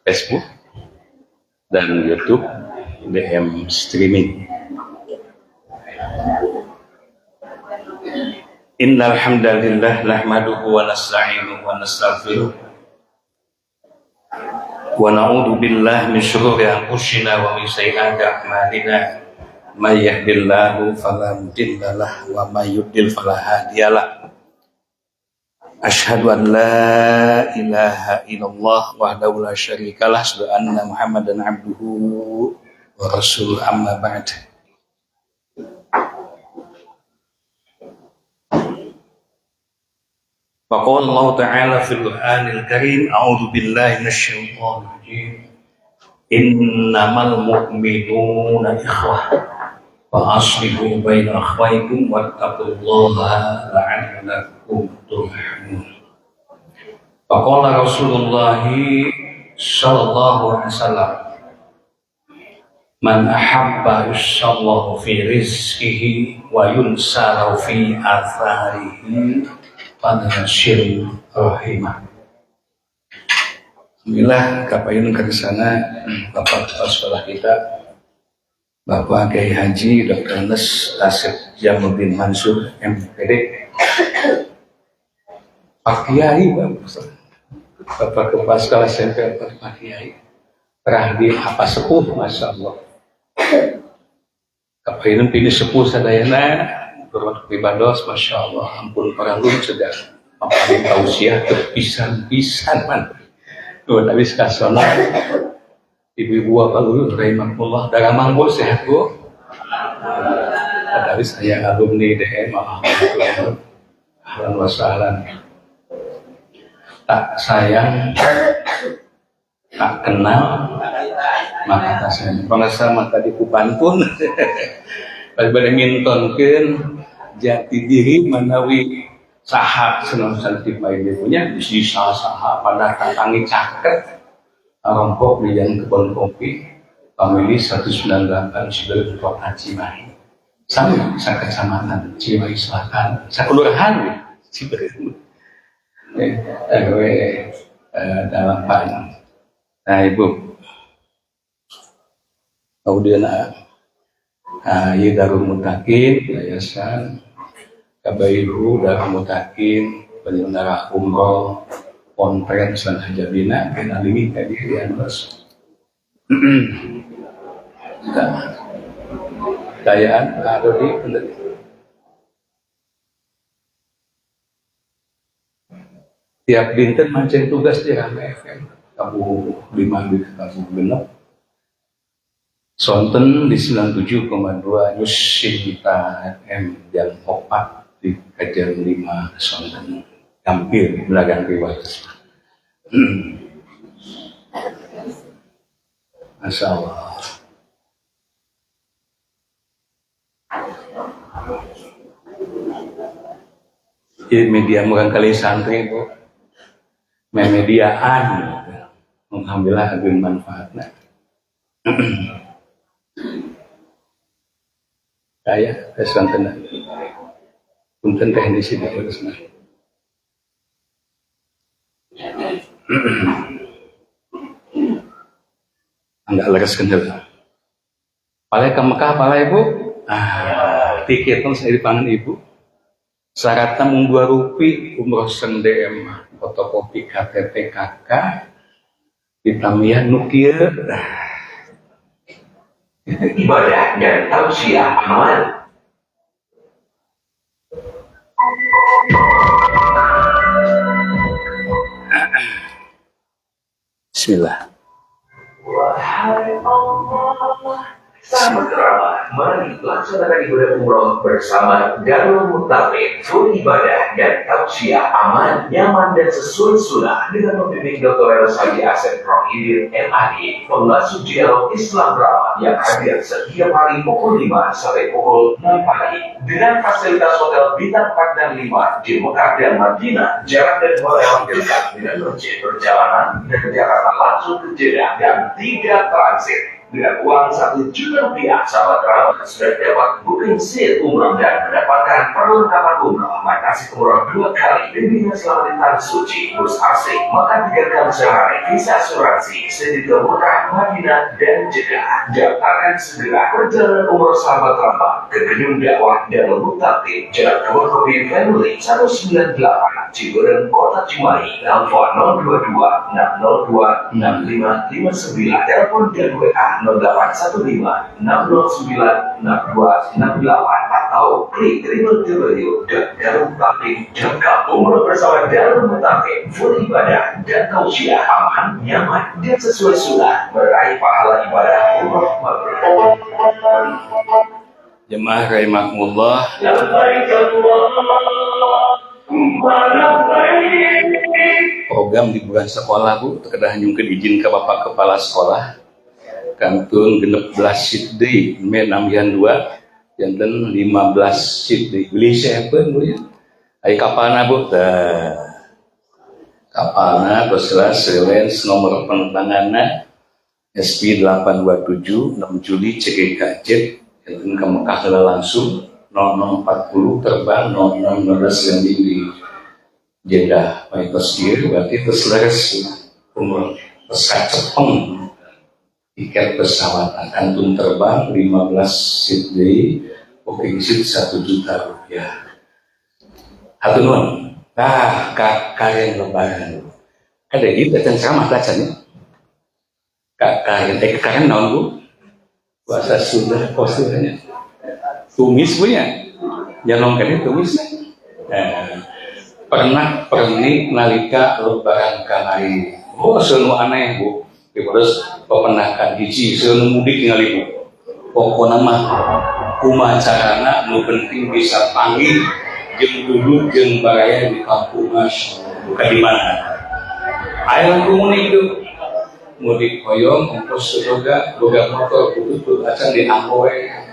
Facebook dan YouTube DM streaming. Innal hamdalillah nahmaduhu wa nasta'inuhu wa nastaghfiruh wa na'udzu billahi min shururi anfusina wa min sayyiati a'malina may yahdihillahu fala mudilla lahu wa may yudlil fala hadiyalah. Asyhadu an la ilaha illallah wahdahu la syarikalah wa anna Muhammadan abduhu wa rasuluhu amma ba'd. Faqala Allah Ta'ala fil Qur'anil Karim, a'udzu billahi minasyaitonir rajim. Innamal mu'minuna ikhwah fa aslihu baina akhwaykum wattaqullaha la'allakum turhamun. Faqala Rasulullah sallallahu alaihi wasallam, man ahabba yusallahu fi rizqihi wa yunsaru fi atharihi Panasir rahimah. Alhamdulillah kapayun ke sana Bapak Kepala Sekolah kita, Bapak Kiai Haji Dr. Anas Asep Jamuddin Mansur MPD, Pak Kiai Bapak Kepala Sekolah SMP Pak Kiai Rahdi apa sepuh, Masya Allah. Kapayun pilih sepuh sadayana berwaktu ibadah, Masya Allah, ampun para lun sudah paling tausiah kepisan-pisan man. Tuh tapi sekasona ibu-ibu apa lun rahimahullah dagang mangkul sehat bu. Tapi saya alumni DM alhamdulillah ahlan wa sahlan. Tak sayang tak kenal maka tak sayang. Pengasama tadi kupan pun pada mintonkeun jati diri manawi saha senang santi pae punya bisi saha pada katangi caket rompok di jalan kebun kopi famili 198 Ciberem Kota Cimahi sama sakecamatan Cimahi Selatan sakelurahan Ciberem dalapan. Nah ibu audieuna Ieu Darul Mutakin Yayasan Kabairu Darul Mutakin penyelenggara umroh Ponpren San Hajabina dan alimi tadi Rianus dayaan ada di tiap dinten mancing tugas di Rame FM Kabu 5 di Kabu Genep Sonten di 97,2 News Sinta FM jam 4 di Kajian 5 Sonten hampir belagang riwayat. Masya Allah. Jadi media bukan kali santri bu, mediaan, alhamdulillah agung manfaatnya. Saya kesan tenang, punten teh di sini terus nah. Enggak leres kendel. Palai ke Mekah, palai ibu. Tiket pun saya dipangan ibu. Syaratnya mung 2 rupiah, umroh sendem, fotokopi KTP KK, ditambah nukieu. Ibadah dan tausiah amal. Bismillah. Wahai Allah, sahabat kerabat, mari laksanakan ibadah umroh bersama Darul Mutakin, full ibadah dan tausiah aman, nyaman dan sesuai sunnah dengan membimbing Dr. Haji Asep Rohidin MAD, pengasuh dialog Islam Ramah yang hadir setiap hari pukul 5 sampai pukul 6 pagi dengan fasilitas hotel bintang 4 dan 5 di Mekah dan Madinah, jarak dan hotel dekat dengan masjid perjalanan dari Jakarta langsung ke Jeddah dan 3 transit. Dengan uang Rp1 juta, sahabat kerabat sudah dapat booking seat umroh dan mendapatkan perlengkapan umroh, batasi umroh 2 kali, bimbingan selama di tanah suci, bus asing, makan 3 kali sehari, visa asuransi, sedikit murah, Madinah dan Jeddah. Daftarkan segera perjalanan umroh sahabat kerabat ke gedung dakwah dan Mutakin, Jalan Kopi Family 198, Ciberem, Kota Cimahi. Telepon 022 602 6559, telepon dan WA 0815 609 6268 atau klik www.darumutakin.com. Umroh bersama Darul Mutakin, full ibadah dan tausiah, aman, nyaman, dan sesuai sunnah, meraih pahala ibadah umroh mabrur. Jemaah rahimakumullah, program di bulan sekolah Bu terkedah nyungkeun izin ke Bapak Kepala Sekolah kantun 16 siddi Mei 62 janten 15 siddi beli siapun Bu ya ai kapana Bu kapana terus silence nomor penerbanganna SP 827 6 Juli CGKJ janten ke Mekah langsung 0040 terbang 0616 landing di Jeddah Maitos dia berarti terus umur pesawat Jepang tiket pesawat kantun terbang 15 seat day booking seat Rp1 juta. Hatunun kalian lebaran ada gitu dan sama bacanya kalian naon Bu bahasa Sunda posturnya tumis punya jangan kan tumis pernah nalika lebaran kamari senu aneh Bu terus pepenakan hiji senu mudik ningali Bu pokokna mah kumacarana nu penting bisa panggil jeung duduk jeung baraya di kampung bukan di mana aya ku mudik hoyong ongkos sedoga boga motor putut acan di anggoe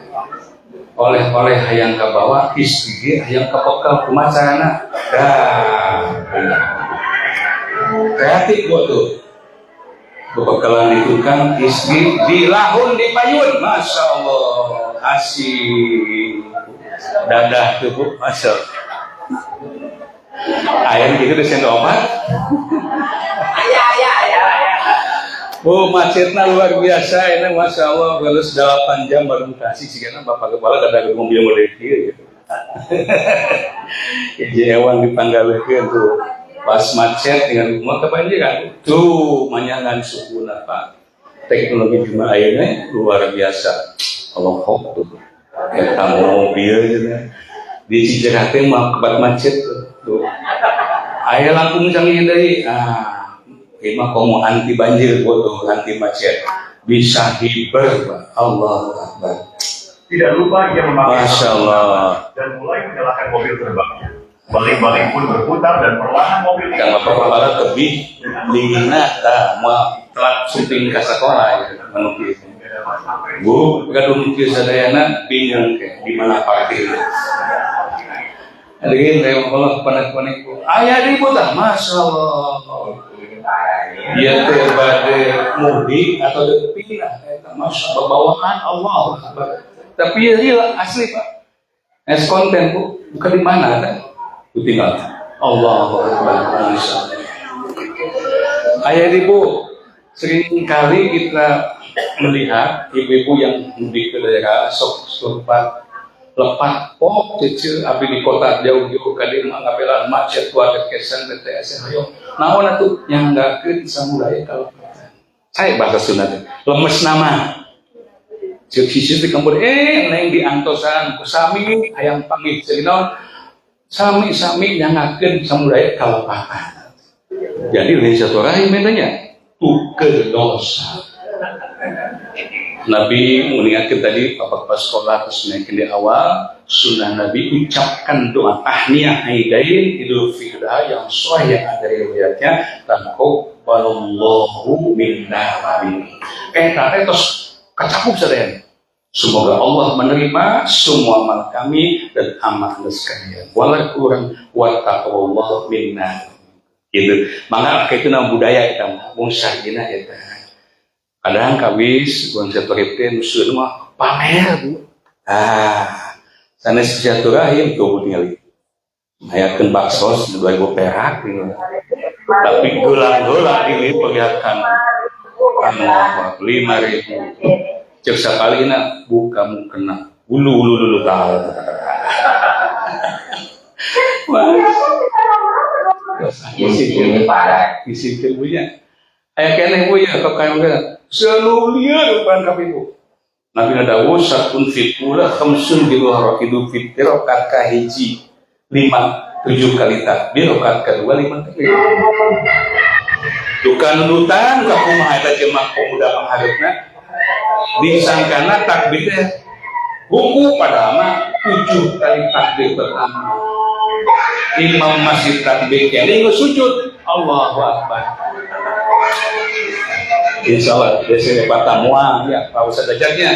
oleh hayang ka bawah istri hayang ka bekal kumacarana kreatif tuh bebekalan itu kan istri di lahun di payun, Masya Allah asih dadah tuh Bu, Masya Allah ayam gitu desain obat Bu macetnya luar biasa ini Masya Allah balus 8 jam baru kasih sih karena Bapak Kepala kadang mobil model gitu jadi hewan dipanggalkan tuh pas macet dengan rumah kebanjiran tuh manyangan suku Pak teknologi cuma airnya luar biasa kalau hok tuh kayak mobil gitu di Cijerate mah kebat macet tuh air langsung canggih dari Ima kamu anti banjir, bodoh anti macet, bisa hiber, Allah Akbar. Tidak lupa ia memakai Masya Allah dan mulai menyalakan mobil terbangnya. Baling-baling pun berputar dan perlahan mobil yang Bapak lebih dingina, mau telat syuting ke sekolah, menukis. Bu, kadung mukis sadayana bingung ke di mana parkir. Aduh, saya mau panas-panas Bu. Ayah ribut lah, Masya Allah. Dia terbade mudik atau depina, Masya Allah bawaan Allah. Tapi ya real asli Pak. Es konten Bu, bukan di mana kan? Bu tinggal Allah Akbar. Ayah ibu, sering kali kita melihat ibu-ibu yang mudik ke daerah sempat lepat cece abi di kota jauh-jauh kali mengambilan macet kuat kesan BTS ayo naon atuh yang nganggakeun samudaya kalau saya bahasa Sunda lemes nama ceuk hiji teh kampung neng diantosan ku sami hayang panggih ceuna sami nyangakeun samudaya kalapatan jadi lain satu rahim betanya tukeun dosa Nabi mengingatkan tadi Bapak Kepala Sekolah terus naikin di awal sunnah Nabi ucapkan doa tahniyah aidain Idul Fitri yang sahih yang ada riwayatnya taqabbalallahu minna wa minkum. Tadi terus kecakup sadaya. Semoga Allah menerima semua amal kami dan amal Anda sekalian. Walau kurang wa taqabbalallahu minna. Gitu. Maka itu nama budaya kita mungsah dina eta. Kadang kawis buang seperti musuh mah pamer Bu. Sana silaturahim tuh ningali. Ayakeun bakso 2000 perak gitu. Tapi gula-gula ini perlihatkan anu 5.000. Cek sakalina Bu kamu kena ulu tal. Wah. Isi punya. Aya keneh Bu ya kakang selalu liar depan kami Bu. Nabi Dawud satun fitula khamsun bi hidup fitir rokat kahiji 7 kali takbir rokat kedua 5 kali. Duka nunutan ka kumaha eta jemaah pemuda panghareupna disangkana takbirnya buku padahal mah 7 kali takbir pertama. Imam masih takbir kene sujud Allahu Akbar. Insya Allah, biasanya Pak Tamuang, ya Pak Ustadz ajarnya.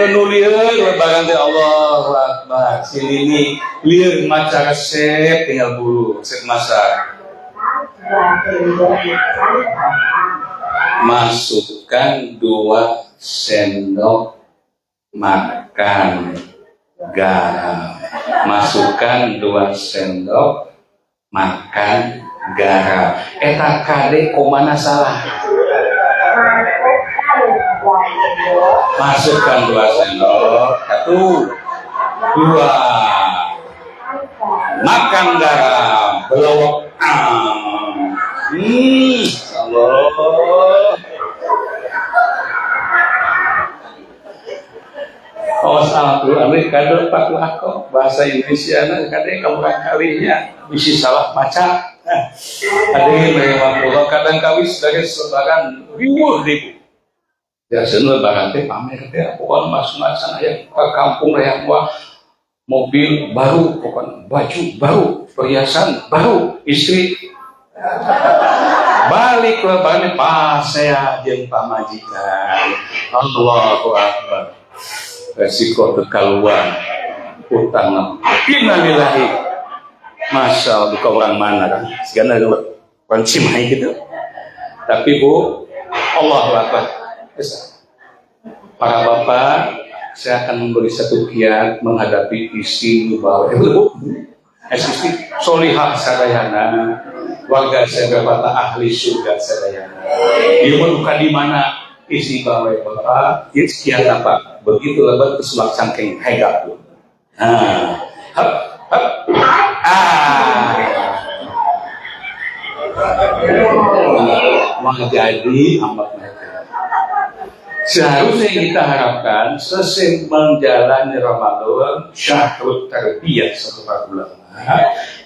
Nulir, lebaran teh Allahu Akbar. Sini ini liur maca resep tinggal bulu, resep masak. Masukkan 2 sendok makan garam. Masukkan 2 sendok makan garam. Eta kade komana salah. Masukkan 2 sendok. 1, 2. Makan garam. Belok. Allah. Salah tuh, ambil kado Pak Wako bahasa Indonesia, kadang kamu kalinya bisa salah baca. Ada yang memang kadang kawis sebagai sebaran ribuh ribu. Ya lebaran teh pamer teh, pokoknya masuk-masuk yang ke kampung yang wah mobil baru, pokoknya baju baru, perhiasan baru, istri balik lebaran pas saya jeung pamajikan. Allahu Akbar. Resiko kekaluan utang innalillahi. Masya Allah, bukan orang mana kan segala orang Cimahi gitu. Tapi Bu, Allahu Akbar. Para bapak, saya akan memberi satu kiat menghadapi isi bahwa Bu, isi solihah sadayana, warga saya berkata ahli surga sadayana. Dia bukan di mana isi bahwa bapak, kiat apa? Begitu lebat kesulak cangkeng hegap tuh. Menjadi amat mereka. Seharusnya kita harapkan sesimpang menjalani Ramadan syahrul tarbiyah setelah ulama.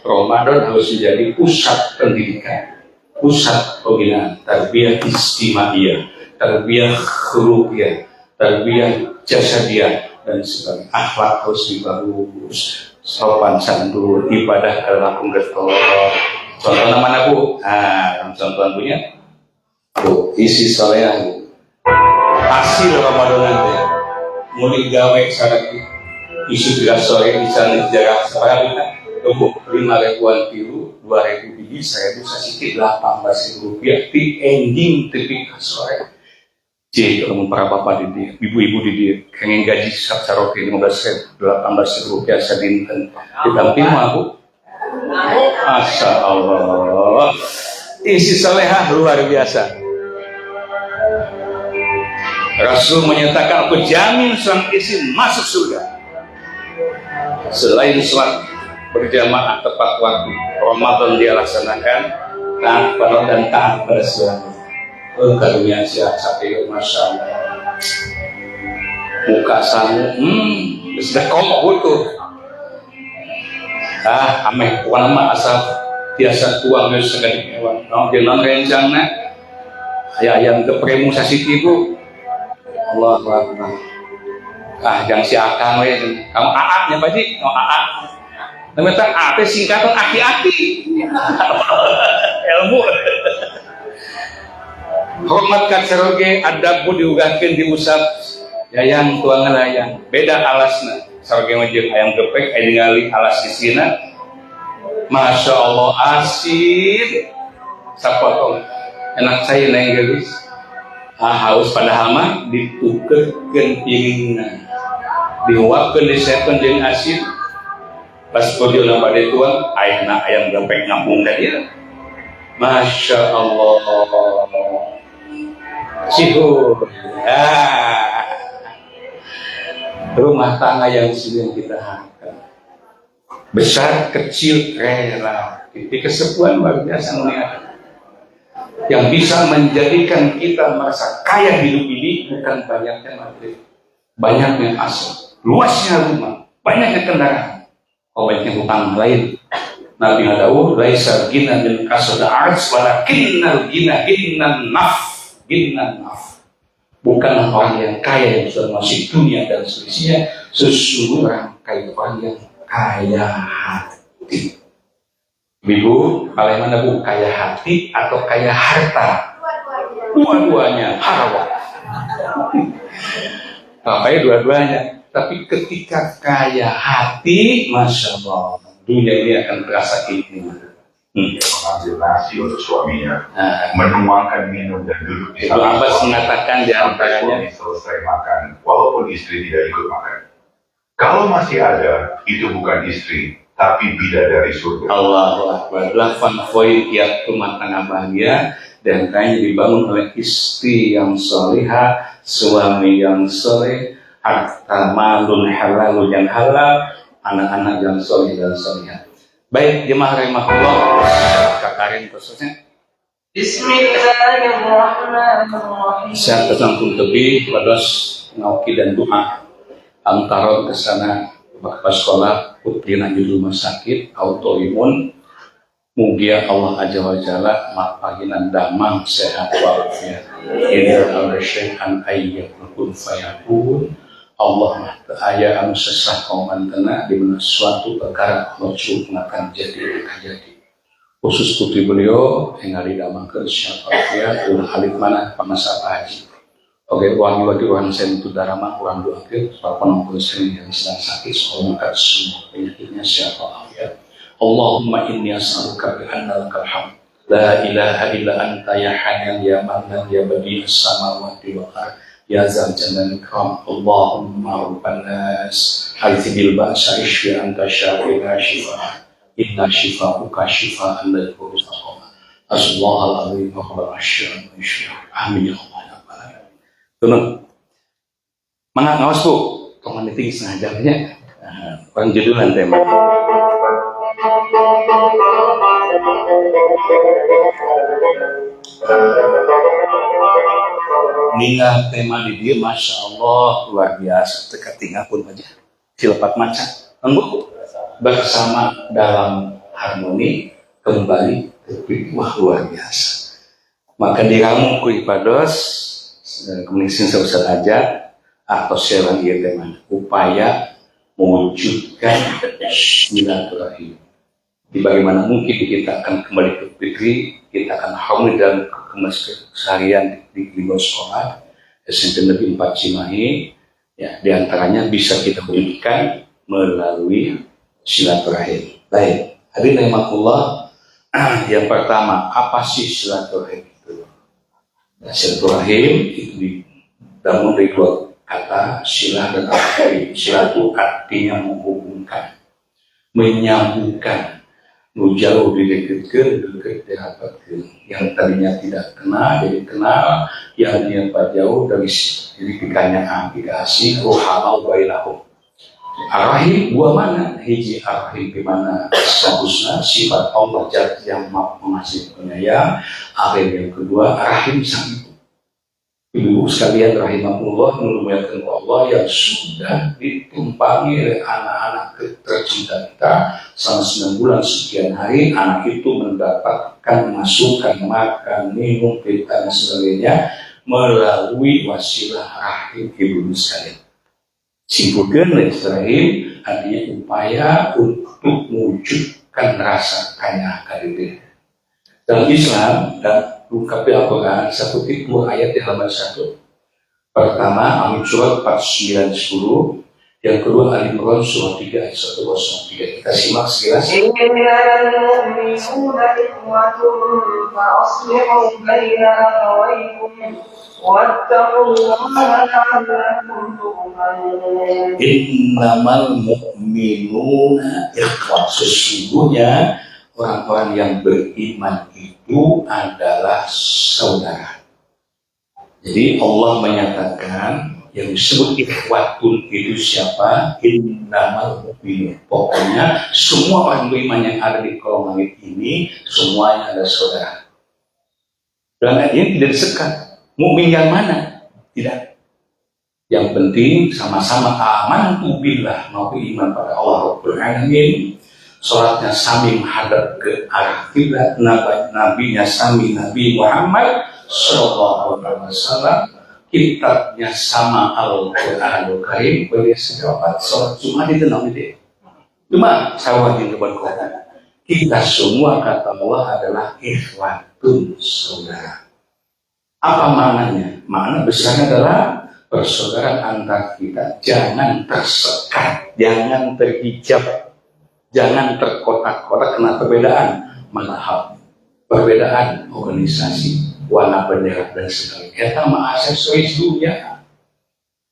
Ramadan harus menjadi pusat pendidikan, pusat pembinaan, tarbiyah istimaiyah, tarbiyah khuluqiyah, tarbiyah jasadiyah dan sebagainya. Akhlak harus dibagus, sopan santun, ibadah kelakon getol. Contohnya mana Bu? Contohan punya Bu, isi soleh Bu. Hasil Ramadan nanti mulai gawe sarang isi 3 sore misalnya jarak sekarang kita Bu 5.000-an kilo, 2.000 biji, 1.000 sasiki 18.000 rupiah di ending tepi sore. Jadi kalau para bapak di ibu-ibu di pengen gaji saroke 18.000 rupiah sedinten ditampil mah Bu. Masya Allah, isi salehah luar biasa. Rasul menyatakan aku jamin sang isi masuk surga. Selain sholat berjamaah tepat waktu, Ramadan dia laksanakan taat pada dan taat pada suami. Karunia siap sampai Masya Allah. Muka sangu, sudah kok butuh. Ameh bukan nama asal biasa tuang yang segede hewan. Jangan rencana yang kepremu sasiti Bu. Allah Akbar. Jangan si akang we, kamu aaknya Pak Ji, kamu aak. Ternyata aak singkatan aki-aki. Ilmu. Hormat kaceroge adab Bu diugahkeun diusap. Yayang tuangan layang. Beda alasna. Saroge mah jeung ayam gepek aya ningali alas isina. Masya Allah asin. Sapotong. anak saya neng geus haus padahal mah ditukeurkeun piringna diuapkeun disepen jeung asin pas pojona bade tuang ayeuna ayam gepeng ngapung ka dieu Masya Allah sihur rumah tangga yang sudah kita harapkan besar kecil rela di kesepuan luar biasa yang bisa menjadikan kita merasa kaya hidup ini bukan banyaknya materi, banyaknya aset, luasnya rumah, banyaknya kendaraan, banyaknya hutang lain. Nabi Dawud laisa gina min kasada arz walakinnal gina ginnan naf. Bukan orang yang kaya yang sudah masih dunia dan seterusnya, sesungguhnya kaya orang yang kaya hati. Ibu, paling mana bu? Kaya hati atau kaya harta? Dua-duanya haram. Sampai dua-duanya. Tapi ketika kaya hati, Masya Allah, dunia ini akan terasa nikmat. Mengambil nasi untuk suaminya, menuangkan minum dan duduk di Ibnu Abbas mengatakan di antaranya selesai makan, walaupun istri tidak ikut makan. Kalau masih ada, itu bukan istri, tapi bidadari surga. Allahu Akbar. 8 poin tiap rumah tangga bahagia dan kayaknya dibangun oleh istri yang salihah, suami yang soleh, harta malun halal yang halal, anak-anak yang soleh dan salihah. Baik, jemaah rahimahullah, Kak Karin khususnya. Bismillahirrahmanirrahim. Saya terlangsung lebih pada ngauki dan doa antara kesana bapak sekolah putri di rumah sakit autoimun. Mugia Allah Azza wa Jalla mapahinan damang sehat walafiat. Ini adalah syai'an ayyakun fayakun. Allah aya anu sesah kauman tena di mana suatu perkara Allah suruh akan jadi akan jadi. Khusus putri beliau yang hari damangkeun syafaat ulah alif mana pamasa haji. Oke, wangi orang saya itu darama orang doakeun para penonton yang sedang sakit semoga semua penyakitnya syafaat ya. Allahumma inni as'aluka bi anna lakal hamd la ilaha illa anta ya hayyan ya mannan ya badi'us samawati wal ardh ya zal jalali ikram. Allahumma rabban nas hadhihi bil ba'sa ishfi anta syafi la shifa inna shifa'uka shifa'an la yadurru saqama. Asallallahul azim wa huwal asyhadu amin ya Allah ya rabbal alamin. Tunun mangga ngaos Bu tong meeting setengah jamnya orang judulan tema Ninggal tema di dia, Masya Allah, luar biasa. Teka tinggal pun aja. Silepat maca. Embuk bersama dalam harmoni kembali ke wah luar biasa. Maka diramu ku ibados komunikasi seusah aja atau seran dia tema upaya mewujudkan silaturahim. Di bagaimana mungkin kita akan kembali ke negeri, kita akan harmoni dalam keseharian di sekolah SMP Negeri 4 Cimahi, ya, diantaranya bisa kita wujudkan melalui silaturahim. Baik, hadirin rahimakumullah, yang pertama, apa sih silaturahim itu? Nah, silaturahim itu dibangun dari dua kata, silah dan rahim. Silah itu artinya menghubungkan, menyambungkan. Jauh didekatkan, dekat dihapatkan. Yang tadinya tidak kenal, jadi kenal. Yang dia jauh dari pikannya aplikasi, rohamau bailahum. Arahim dua mana? Hiji arahim di mana statusnya sifat Allah yang maha pengasih penyayang. Arahim yang kedua, arahim sang ibu. Ibu sekalian rahimahullah memuliakan Allah yang sudah ditumpangi oleh anak-anak tercinta kita selama 9 bulan sekian hari. Anak itu mendapatkan masukan makan, minum, kita dan sebagainya melalui wasilah rahim ibu sekalian. Simpulkan rahim artinya upaya untuk mewujudkan rasa kaya karir. Dalam Islam dan ungkapi Al-Quran satu tipe ayat di halaman 1. Pertama, Al-Surat 49-10 Yang kedua Ali Imran surah 3 ayat 103. Kita simak sekilas. إنما المؤمنون إخوة فأصلحوا بين أخويكم واتقوا الله لعلكم ترحمون. Innamal mu'minuna ikhwah. Sesungguhnya orang-orang yang beriman itu adalah saudara. Jadi Allah menyatakan yang disebut ikhwatun itu siapa? Innamal mu'minun. Pokoknya semua orang beriman yang ada di kolong langit ini semuanya adalah saudara. Dan ini tidak disekat. Mukmin yang mana? Tidak. Yang penting sama-sama amantu billah, mau iman pada Allah Rabbul Alamin. Salatnya sami menghadap ke arah kiblat, nabinya sami Nabi Muhammad sallallahu alaihi wasallam. Kitabnya sama Al-Qur'anul Karim. Boleh sedapat salat Jumat itu namanya. Cuma sawah di depan Quran. Kita semua kata Allah adalah ikhwatun saudara. Apa maknanya? Makna besarnya adalah persaudaraan antar kita. Jangan tersekat, jangan terhijab, jangan terkotak-kotak karena perbedaan mazhab, perbedaan organisasi, warna bendera dan sebagainya. Kita mengaksesoris dunia.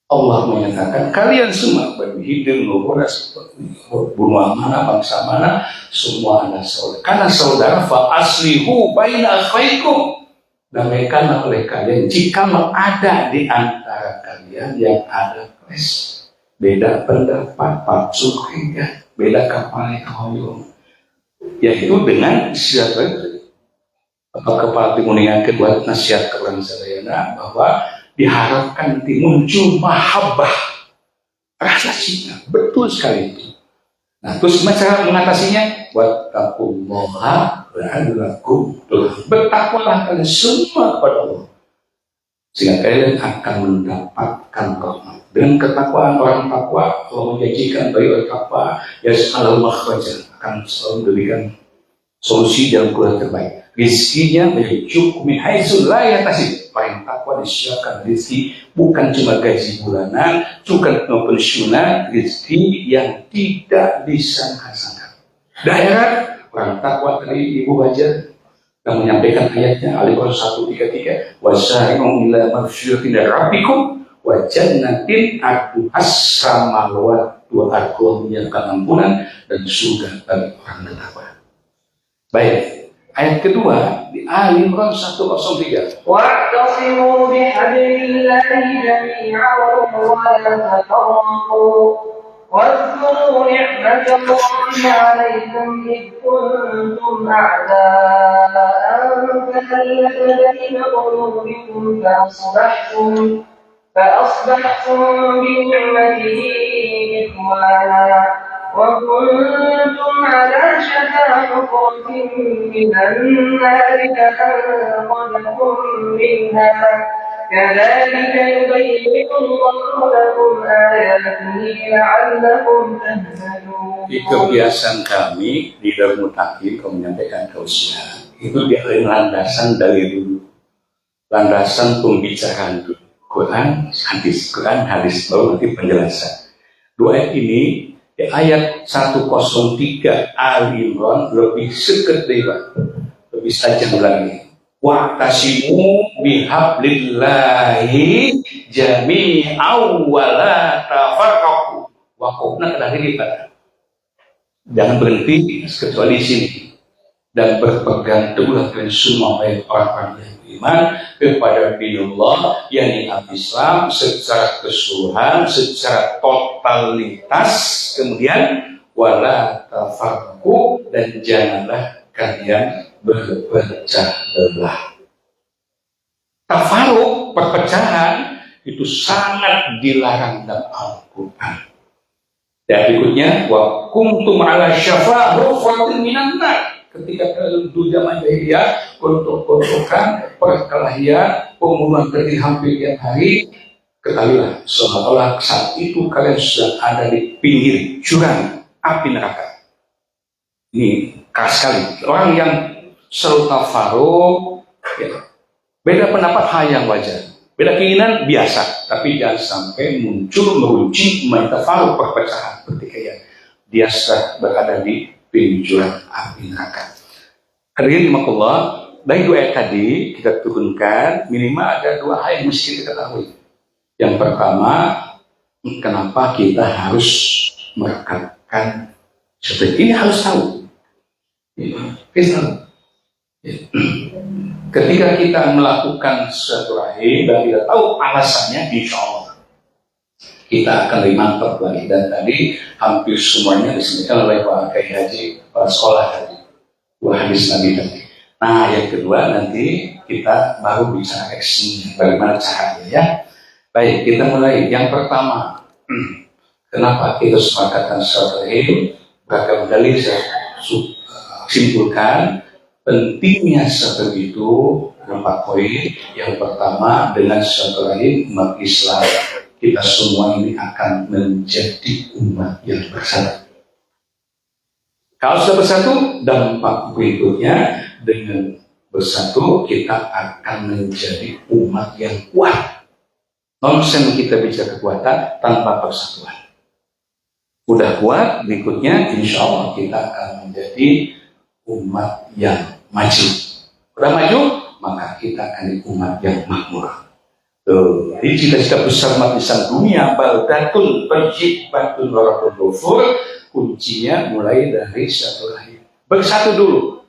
Allah menyatakan kalian semua berhidup nuburas bunga mana bangsa mana semua adalah saudara. Karena saudara fa aslihu baina akhaikum. Damaikanlah oleh kalian jika ada di antara kalian yang ada kelas, beda pendapat, patsu hingga beda kapal hoyong, yaitu dengan silaturahmi. Kepala Timuningan kedua nasihat kepada sadayana bahwa diharapkan nanti muncul mahabbah, rasa cinta, betul sekali itu. Nah, terus cara mengatasinya? Wattaqullaha la'allakum turhamun. Bertakwalah kalian semua kepada Allah, sehingga kalian akan mendapatkan rahmat. Dengan ketakwaan orang takwa, Allah menjanjikan bagi orang takwa yas'alul makhraja, akan selalu memberikan solusi dalam keluar terbaik. Rizkinya cukup min haitsu la yahtasib. Orang takwa disiapkan rezeki bukan cuma gaji bulanan, bukan cuma pensiunan, rezeki yang tidak disangka-sangka. Daerah orang takwa tadi Ibu Hajar yang menyampaikan ayatnya Al-Imran 133, wasari'u ila maghfiratin min rabbikum wa jannatin arduhas samawati wal ardu yang ampunan dan surga bagi orang bertakwa. Baik. Ayat kedua di Ali Imran 103. واعتصموا بحبل الله جميعا ولا تفرقوا واذكروا نعمة الله عليكم إذ كنتم أعداء فألف بين قلوبكم فأصبحتم بنعمته إخوانا وكنتم على شفا حفرة من النار فأنقذكم منها كذلك يبين الله لكم آياته لعلكم تهتدون. Di kebiasaan kami di dalam mutakin kau menyampaikan tausiah itu dia landasan dari dulu, landasan pembicaraan dulu. Quran hadis baru nanti penjelasan. Dua ayat ini di ayat 103 Ali Imran lebih sekedar, lebih tajam lagi. Wa'tasimu bihablillahi jami'an wa la tafarraqu. Waqofna kena dilipat. Jangan berhenti kecuali di sini. Dan berpegang teguhlah kalian semua orang-orang yang beriman kepada dinullah, yakni Islam secara keseluruhan, secara totalitas. Kemudian wala tafarraqu, dan janganlah kalian berpecah belah. Tafarruq, perpecahan itu sangat dilarang dalam Al-Quran. Dan berikutnya wa kuntum ala syafa hufratin minan nar. Ketika dulu zaman jahiliyah, gontok-gontokan, perkelahian, pembunuhan terjadi hampir tiap hari, ketahuilah seolah-olah saat itu kalian sudah ada di pinggir jurang api neraka. Ini keras sekali. Orang yang selalu tafarruq, ya, beda pendapat hal yang wajar. Beda keinginan biasa, tapi jangan sampai muncul meruncing mentafaruq perpecahan pertikaian. Dia sudah berada di pinjuran api neraka. Hadirin rahimakumullah, dari 2 ayat tadi kita turunkan minimal ada 2 hal yang mesti kita ketahui. Yang pertama, kenapa kita harus merekatkan seperti ini, harus tahu. Kita tahu. Ketika kita melakukan silaturahim dan kita tahu alasannya, insya Allah kita akan lebih mantap lagi. Dan tadi hampir semuanya disebutkan oleh Pak Kiai Haji kepala sekolah tadi, 2 hadis Nabi tadi. Nah, yang kedua nanti kita baru bicara action, bagaimana caranya ya. Baik, kita mulai. Yang pertama, kenapa kita sepakatkan silaturahim? Beragam dalil saya simpulkan. Pentingnya seperti itu 4 poin. Yang pertama, dengan silaturahim umat Islam kita semua ini akan menjadi umat yang bersatu. Kalau sudah bersatu, dampak berikutnya dengan bersatu kita akan menjadi umat yang kuat. Nonsen kita bicara kekuatan tanpa persatuan. Udah kuat, berikutnya insya Allah kita akan menjadi umat yang maju. Udah maju, maka kita akan di umat yang makmur. Jadi cita-cita besar umat Islam dunia, baldatun thayyibun wa rabbul ghafur, kuncinya mulai dari silaturahim. Bersatu dulu.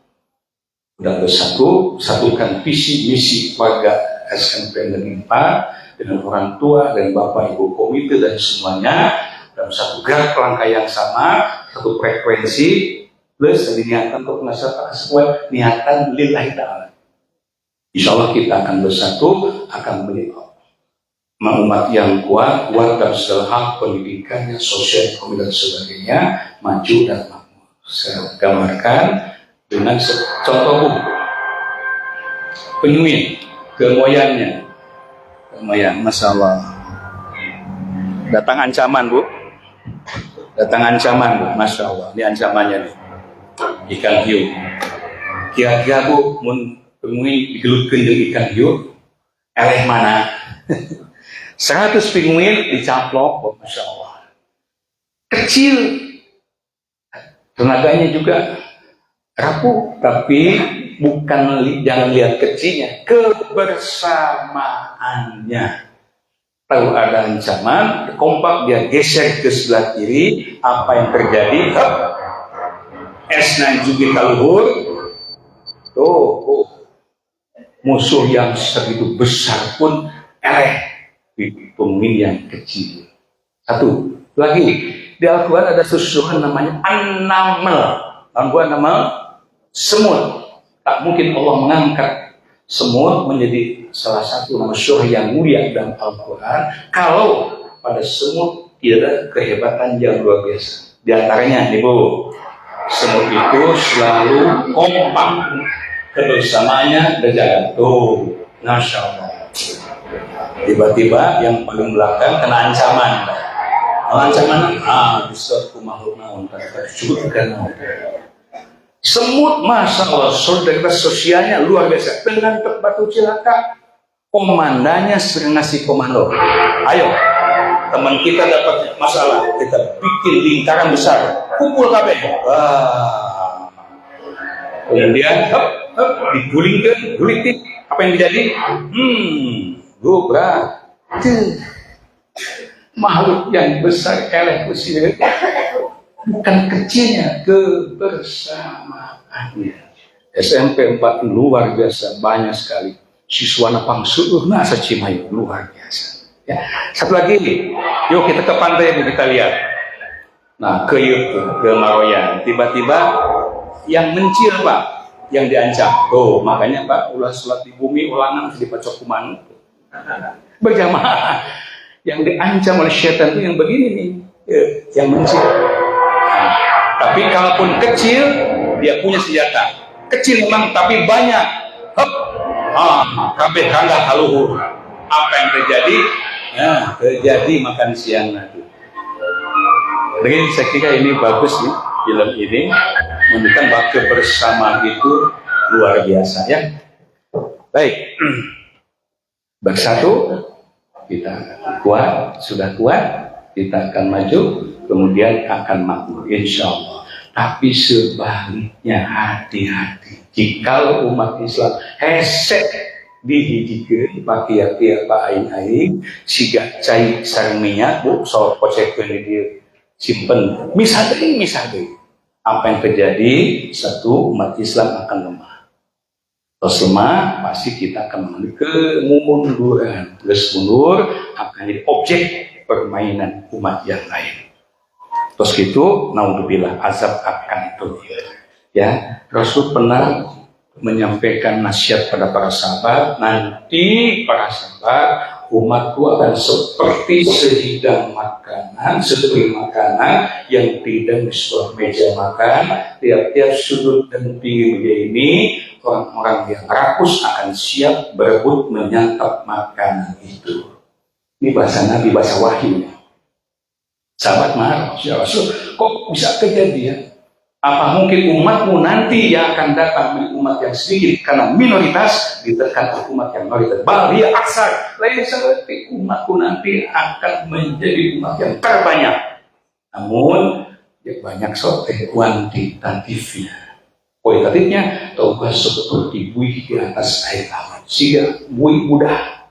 Udah bersatu, satukan visi misi keluarga SMP Negeri 4 dengan orang tua dan bapak ibu komite dan semuanya dalam satu gerak langkah yang sama, satu frekuensi. Plus niatan untuk masyarakat sesuai niatan lillahi ta'ala. Insya Allah kita akan bersatu, akan menjadi umat yang kuat dalam segala hal, pendidikannya, sosial, ekonomi dan sebagainya, maju dan makmur. Saya gambarkan dengan contoh buku. Penyuin, kemoyannya. Kemoyan, Masya Allah. Datang ancaman, Bu. Datang ancaman, Bu. Masya Allah. Ini ancamannya nih. Ikan hiu. Kira-kira Bu, mun penguin digelutkeun jeung ikan hiu, eleh mana? 100 penguin dicaplok, oh, Masya Allah. Kecil. Tenaganya juga rapuh, tapi bukan jangan lihat kecilnya, kebersamaannya. Tahu ada ancaman, kompak dia geser ke sebelah kiri, apa yang terjadi? Esna juga kaluhur. Tuh, musuh yang segitu besar pun eleh di penguin yang kecil. Satu lagi di Al-Quran ada susuhan namanya an-naml. Al-Quran nama semut. Tak mungkin Allah mengangkat semut menjadi salah satu musuh yang mulia dalam Al-Quran kalau pada semut tidak ada kehebatan yang luar biasa. Di antaranya nih Bu, semut itu selalu kompak, kebersamaannya terjaga. Tuh, Masya Allah. Tiba-tiba yang paling belakang kena ancaman. Ancaman, bisa makhluk naon, cukup kan. Semut, Masya Allah, solidaritas sosialnya luar biasa. Dengan terbatu cilaka, komandannya sering ngasih komando. Ayo, teman kita dapat masalah, kita bikin lingkaran besar, kumpul kabeh. Kemudian digulingkan, gulitin. Apa yang terjadi? Gubrak. Makhluk yang besar eleh kusir. Bukan kecilnya, kebersamaannya. SMP 4 luar biasa, banyak sekali. Siswana pangsuruh nasa Cimahi luar biasa. Ya. Satu lagi, yuk kita ke pantai ini kita lihat. Nah, ke Maroyan, tiba-tiba yang mencil Pak, yang diancam. Oh, makanya Pak, ulah sholat di bumi, ulangan di pacok kuman. Berjamaah. Yang diancam oleh syaitan itu yang begini nih, yang mencil. Nah, tapi kalaupun kecil, dia punya senjata. Kecil memang, tapi banyak. Kabeh kangga haluhur. Apa yang terjadi? Nah, terjadi makan siang nanti. Jadi saya kira ini bagus nih, film ini menunjukkan bahwa kebersamaan itu luar biasa ya. Baik. Bersatu, kita kuat, sudah kuat, kita akan maju, kemudian akan makmur, insya Allah. Tapi sebaliknya hati-hati. Jika umat Islam hesek dihijikeun pakai apa aing-aing, siga cai sareng minyak, bu, sok pocekeun di dieu. Simpen, misah deui. Apa yang terjadi? Satu, umat Islam akan lemah. Terus lemah, pasti kita akan menuju kemunduran. Terus mundur akan jadi objek permainan umat yang lain. Terus gitu, naudzubillah, azab akan itu. Ya, Rasul pernah menyampaikan nasihat pada para sahabat, nanti para sahabat, umatku akan seperti sehidang makanan, seperti makanan yang tidak di sebuah meja makan, tiap-tiap sudut dan pinggir meja ini, orang-orang yang rakus akan siap berebut menyantap makanan itu. Ini bahasa Nabi, bahasa wahyu. Sahabat marah, ya Rasul, kok bisa kejadian? Apa mungkin umatmu nanti yang akan datang menjadi umat yang sedikit karena minoritas ditekan oleh umat yang mayoritas? Bahaya aksar, lain seperti umatku nanti akan menjadi umat yang terbanyak. Namun yang banyak soal kuantitatifnya. Kualitatifnya taukah seperti buih di atas air laut. Sehingga buih mudah,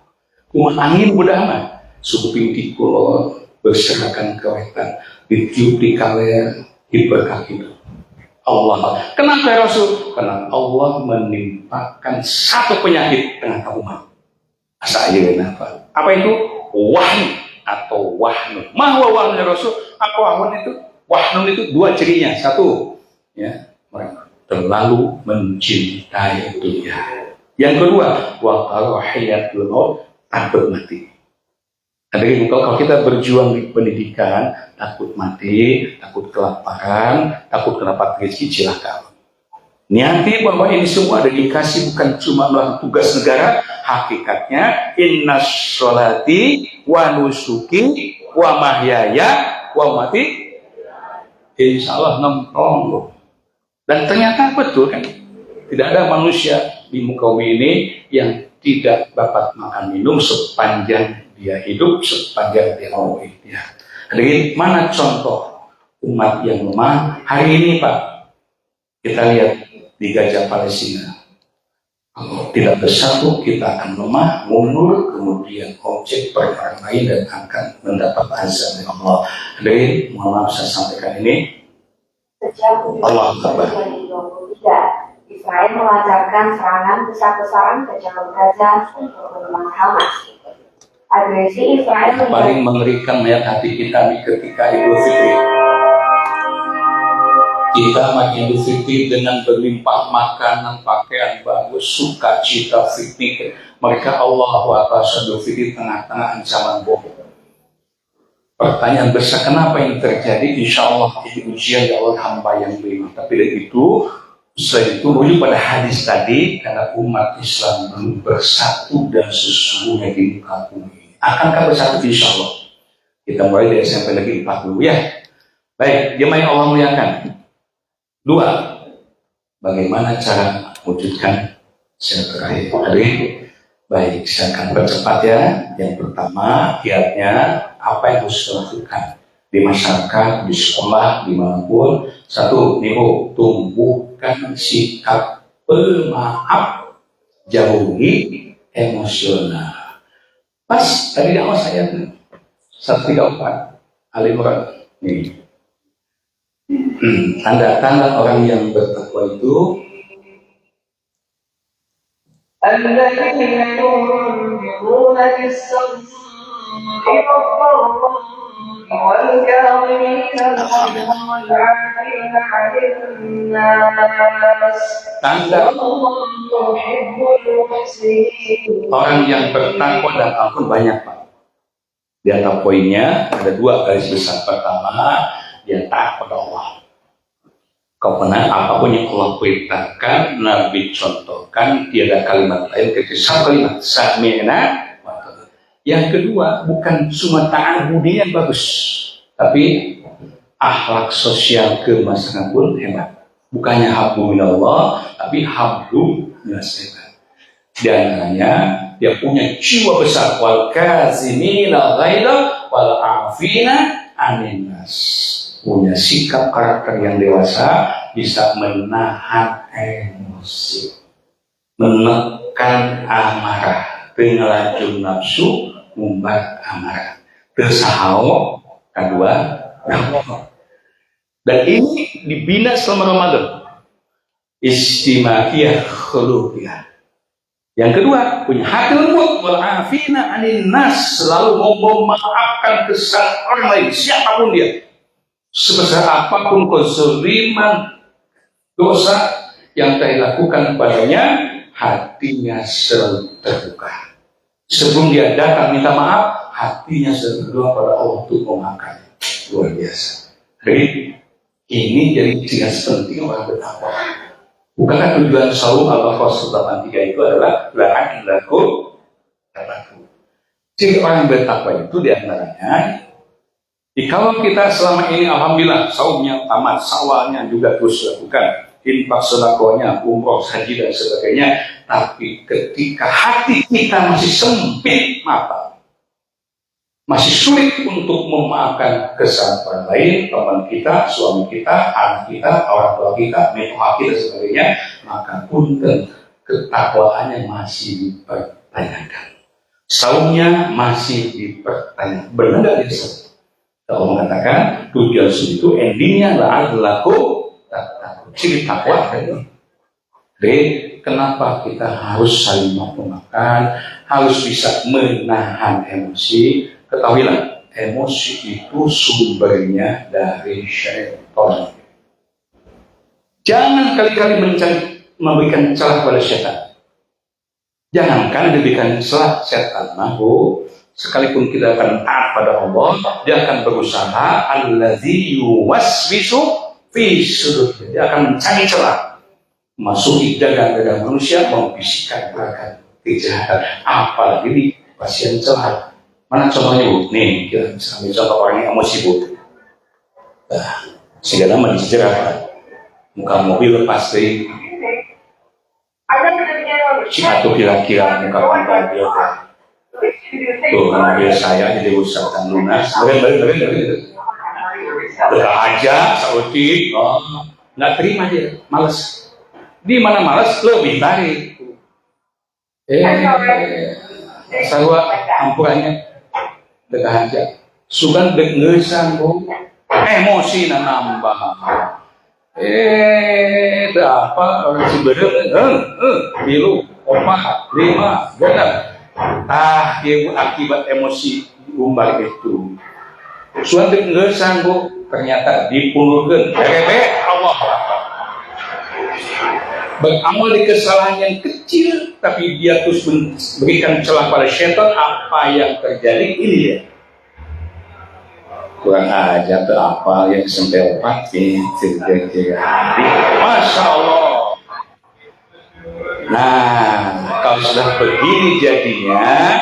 umat angin mudah mah. Suku pinti kulon berserakan kewetan, ditiup di kaler, diberkah itu. Allah. Kenapa ya Rasul? Karena Allah menimpakan satu penyakit dengan umat. Asa aja kenapa? Apa itu? Wahnu atau wahnu. Mahwa wahnu ya Rasul? Apa wahnu itu? Wahnu itu dua cirinya. Satu, ya, mereka terlalu mencintai dunia. Yang kedua, wa karahiyatul maut, takut mati. Jadi kalau kita berjuang di pendidikan, takut mati, takut kelaparan, takut dapat rezeki, silakan. Niati bahwa ini semua ada dikasih bukan cuma melakukan tugas negara, hakikatnya inna sholati wa nusuki wa mahyaya wa mati insya Allah nempel. Dan ternyata betul kan, tidak ada manusia di muka bumi ini yang tidak dapat makan minum sepanjang dia hidup, sepanjang dia mau ya. Jadi mana contoh umat yang lemah hari ini Pak? Kita lihat di Gaza Palestina. Kalau tidak bersatu kita akan lemah, mundur, kemudian objek perang lain dan akan mendapat azab dari Allah. Jadi mohon maaf saya sampaikan ini. Sejak Allah Akbar. 2023, Israel melancarkan serangan besar-besaran ke jalur Gaza untuk melemah Hamas. Agresi Israel Paling mengerikan melihat hati kita ketika Idul Fitri. Kita makin Idul Fitri dengan berlimpah makanan, pakaian bagus, sukacita, piknik. Mereka Allahu Akbar Idul Fitri tengah-tengah ancaman bom. Pertanyaan besar, kenapa yang terjadi? Insya Allah ini ujian ya Allah hamba yang beriman. Tapi dari itu, selain itu merujuk pada hadis tadi, karena umat Islam belum bersatu dan sesungguhnya di muka bumi. Akankah bersatu? Insya Allah. Kita mulai dari SMP lagi 40 ya. Baik, jemaah yang Allah muliakan. 2. Bagaimana cara mewujudkan silaturahim? Baik, saya akan percepat ya. Yang pertama, kiatnya apa yang harus dilakukan di masyarakat, di sekolah, dimanapun. Satu, niru, tumbuhkan sikap pemaaf, jauhi emosional. Pas tadi di awal saya 134 Al-Imran nih. Tanda-tanda orang yang bertakwa itu الذين ينفقون في السراء والكاظمين الغيظ والعافين عن الناس والله يحب المحسنين. orang yang bertakwa dan ampun banyak Pak. Di antara poinnya ada 2 garis besar. Pertama, dia taat pada Allah. Kau pernah apapun yang Allah perintahkan, Nabi contohkan, tiada kalimat lain kecuali satu kalimat sami'na. Yang kedua, bukan cuma ta'abudi yang bagus, tapi akhlak sosial ke masyarakat pun hebat. Bukannya hablu minallah, tapi hablu minasyaitan. Di antaranya dia punya jiwa besar, wal kazimina ghaidha wal afina anin nas. Punya sikap karakter yang dewasa, bisa menahan emosi, menekan amarah, pengelajun nafsu, ngumbat amarah. Tersahau kedua, dan ini dibina selama Ramadan. Istima'iyah khuluqiyah. Yang kedua, punya hati lembut, wal afina anin nas, selalu mau memaafkan kesalahan orang lain, siapapun dia. Sebesar apapun kezaliman, dosa yang telah dilakukan kepadanya, hatinya selalu terbuka. Sebelum dia datang minta maaf, hatinya selalu berdoa pada Allah untuk memaafkan. Luar biasa. Jadi ini jadi ciri penting orang bertakwa. Bukankah tujuan saum Al-Baqarah 83 itu adalah la'allakum tattaqun. Ciri orang bertakwa itu diantaranya, kalau kita selama ini alhamdulillah saumnya tamat, sawalnya juga terus lakukan, infak sedekahnya, umroh, haji dan sebagainya, tapi ketika hati kita masih sempit mata, masih sulit untuk memaafkan kesalahan orang lain, teman kita, suami kita, anak kita, orang tua kita, mertua kita dan sebagainya, maka punten ketakwaannya masih dipertanyakan, saumnya masih dipertanyakan. Benar nggak dia? Allah mengatakan tujuan itu endingnya la'allakum tattaqun. Ciri takwa ini. Jadi kenapa kita harus saling memaafkan, harus bisa menahan emosi? Ketahuilah, emosi itu sumbernya dari syaitan. Jangan kali-kali memberikan celah pada syaitan. Jangankan diberikan celah syaitan mahu. Sekalipun kita akan taat pada Allah, dia akan berusaha alladzi yuwaswisu fi sudur. Dia akan mencari celah, masuki dada-dada manusia, membisikkan gerakan kejahatan. Apalagi di pasien celah. Mana contohnya Bu? Nih, kita ambil contoh orang yang emosi Bu. Segala macam dijerat, muka mobil lepas dari atau kira-kira muka mobil. Tuh kan mobil saya jadi rusak dan lunas. Beri. Aja, sauti, nggak terima dia, males. Di mana males lebih baik. Sarwa ampurannya dekat aja. Sugan dek ngesan Bu, emosi na nambah. Apa orang Ciberem? Biru, opa, 5, benar. Dia akibat emosi umbal itu. Suatu nggak sanggup ternyata dipulurkan. Allah beramal di kesalahan yang kecil, tapi dia terus berikan celah pada syaitan. Apa yang terjadi ini ya? Kurang aja tuh apa yang sampai pakai tiga hari. Masya Allah. Nah, kalau sudah begini jadinya